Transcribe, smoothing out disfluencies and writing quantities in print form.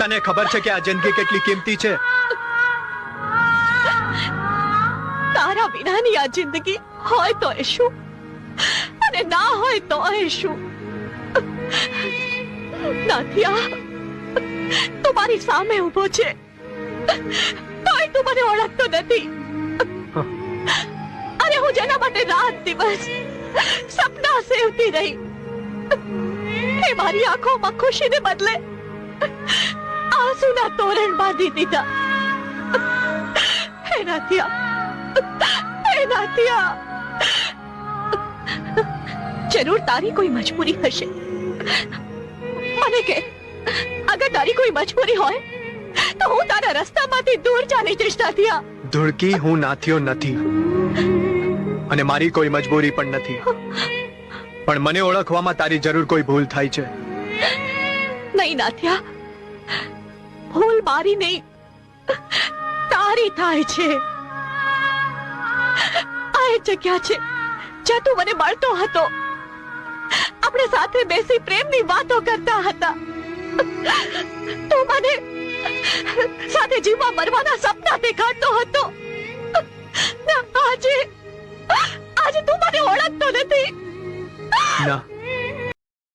તને ખબર છે કે આ જિંદગી કેટલી કિંમતી છે? તારા વિનાની આ જિંદગી હોય તો એ શું અને ના હોય તો એ શું? નાથિયા, તું મારી સામે ઉભો છે તોય તું મને ઓળખતો નથી. અરે હું જેના માટે રાત દિવસ સપના સેવતી રહી એ મારી આંખોમાં ખુશીને બદલે આંસુના તોરણ બાંધી દીધા. હે નાથિયા, જરૂર તારી કોઈ મજબૂરી હશે. મને કે અગર તારી કોઈ મજબૂરી હોય તો હું તારા રસ્તામાંથી દૂર ચાલી જઈશ. નાથિયા, ધુળકી, હું નાથિયો નથી અને મારી કોઈ મજબૂરી પણ નથી. પણ મને ઓળખવામાં તારી જરૂર કોઈ ભૂલ થાય છે. નહીં નાથિયા, ભૂલ મારી નહીં તારી થાય છે. આ એ જગ્યા છે જ્યાં તું મને મળતો હતો. આપણે સાથે બેસી પ્રેમની વાતો કરતા હતા. તું મને સાથે જીવવા મરવાના સપના દેખાડતો હતો.